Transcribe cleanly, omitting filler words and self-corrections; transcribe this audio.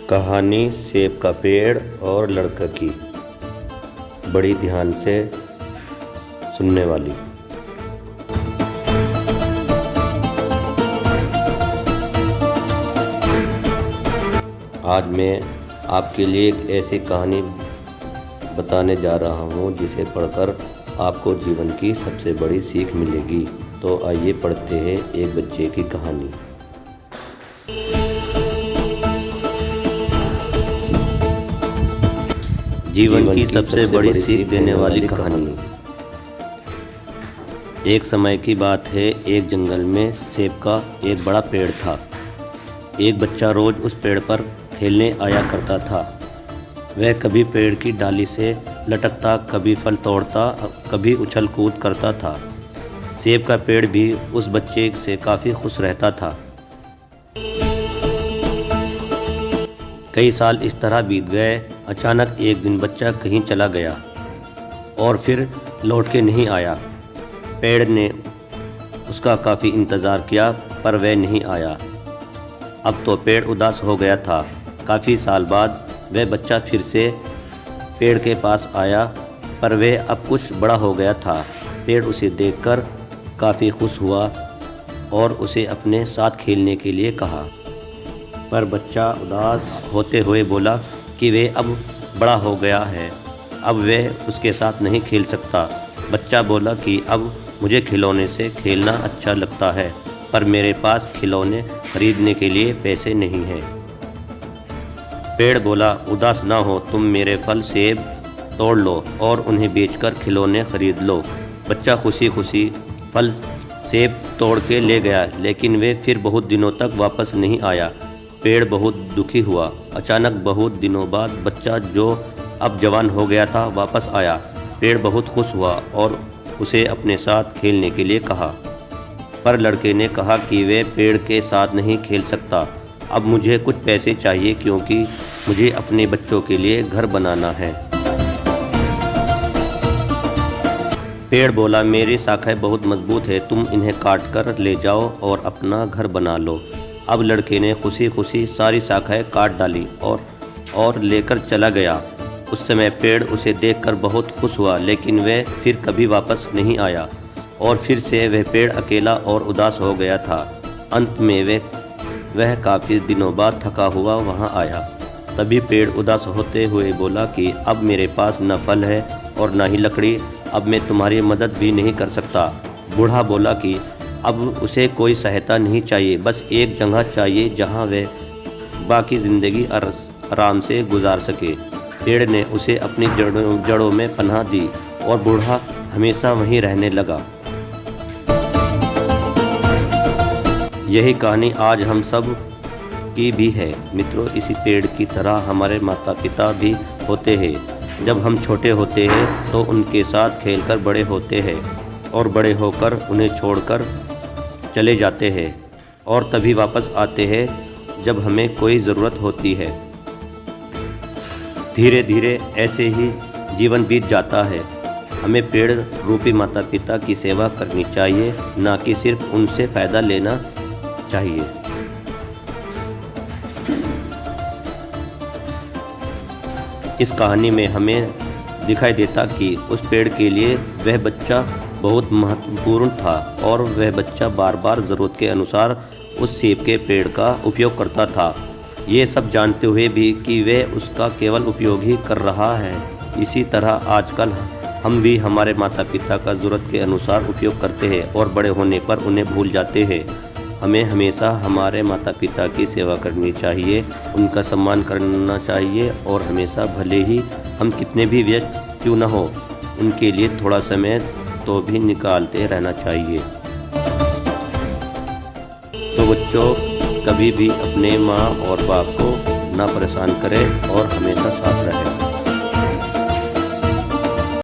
कहानी सेब का पेड़ और लड़का की, बड़ी ध्यान से सुनने वाली। आज मैं आपके लिए एक ऐसी कहानी बताने जा रहा हूँ जिसे पढ़कर आपको जीवन की सबसे बड़ी सीख मिलेगी। तो आइए पढ़ते हैं एक बच्चे की कहानी। जीवन की सबसे बड़ी सीख देने वाली कहानी। एक समय की बात है, एक जंगल में सेब का एक बड़ा पेड़ था। एक बच्चा रोज उस पेड़ पर खेलने आया करता था। वह कभी पेड़ की डाली से लटकता, कभी फल तोड़ता, कभी उछल कूद करता था। सेब का पेड़ भी उस बच्चे से काफ़ी खुश रहता था। कई साल इस तरह बीत गए। अचानक एक दिन बच्चा कहीं चला गया और फिर लौट के नहीं आया। पेड़ ने उसका काफ़ी इंतज़ार किया पर वह नहीं आया। अब तो पेड़ उदास हो गया था। काफ़ी साल बाद वह बच्चा फिर से पेड़ के पास आया पर वह अब कुछ बड़ा हो गया था। पेड़ उसे देखकर काफ़ी खुश हुआ और उसे अपने साथ खेलने के लिए कहा, पर बच्चा उदास होते हुए बोला कि वह अब बड़ा हो गया है, अब वह उसके साथ नहीं खेल सकता। बच्चा बोला कि अब मुझे खिलौने से खेलना अच्छा लगता है, पर मेरे पास खिलौने खरीदने के लिए पैसे नहीं हैं। पेड़ बोला, उदास ना हो, तुम मेरे फल सेब तोड़ लो और उन्हें बेचकर खिलौने खरीद लो। बच्चा खुशी खुशी फल सेब तोड़ के ले गया, लेकिन वे फिर बहुत दिनों तक वापस नहीं आया। पेड़ बहुत दुखी हुआ। अचानक बहुत दिनों बाद बच्चा, जो अब जवान हो गया था, वापस आया। पेड़ बहुत खुश हुआ और उसे अपने साथ खेलने के लिए कहा, पर लड़के ने कहा कि वह पेड़ के साथ नहीं खेल सकता। अब मुझे कुछ पैसे चाहिए क्योंकि मुझे अपने बच्चों के लिए घर बनाना है। पेड़ बोला, मेरी शाखाएं बहुत मजबूत है, तुम इन्हें काट कर ले जाओ और अपना घर बना लो। अब लड़के ने खुशी खुशी सारी शाखाएं काट डाली और लेकर चला गया। उस समय पेड़ उसे देखकर बहुत खुश हुआ, लेकिन वह फिर कभी वापस नहीं आया और फिर से वह पेड़ अकेला और उदास हो गया था। अंत में वह काफ़ी दिनों बाद थका हुआ वहां आया। तभी पेड़ उदास होते हुए बोला कि अब मेरे पास न फल है और न ही लकड़ी, अब मैं तुम्हारी मदद भी नहीं कर सकता। बूढ़ा बोला कि अब उसे कोई सहायता नहीं चाहिए, बस एक जगह चाहिए जहां वह बाकी ज़िंदगी आराम से गुजार सके। पेड़ ने उसे अपनी जड़ों में पनाह दी और बूढ़ा हमेशा वहीं रहने लगा। यही कहानी आज हम सब की भी है मित्रों। इसी पेड़ की तरह हमारे माता पिता भी होते हैं। जब हम छोटे होते हैं तो उनके साथ खेलकर बड़े होते हैं और बड़े होकर उन्हें छोड़कर चले जाते हैं और तभी वापस आते हैं जब हमें कोई ज़रूरत होती है। धीरे धीरे ऐसे ही जीवन बीत जाता है। हमें पेड़ रूपी माता पिता की सेवा करनी चाहिए, ना कि सिर्फ उनसे फ़ायदा लेना चाहिए। इस कहानी में हमें दिखाई देता कि उस पेड़ के लिए वह बच्चा बहुत महत्वपूर्ण था और वह बच्चा बार बार ज़रूरत के अनुसार उस सेब के पेड़ का उपयोग करता था, ये सब जानते हुए भी कि वह उसका केवल उपयोग ही कर रहा है। इसी तरह आजकल हम भी हमारे माता पिता का ज़रूरत के अनुसार उपयोग करते हैं और बड़े होने पर उन्हें भूल जाते हैं। हमें हमेशा हमारे माता पिता की सेवा करनी चाहिए, उनका सम्मान करना चाहिए और हमेशा, भले ही हम कितने भी व्यस्त क्यों न हो, उनके लिए थोड़ा समय तो भी निकालते रहना चाहिए। तो बच्चों, कभी भी अपने माँ और बाप को ना परेशान करें और हमेशा साथ रहें।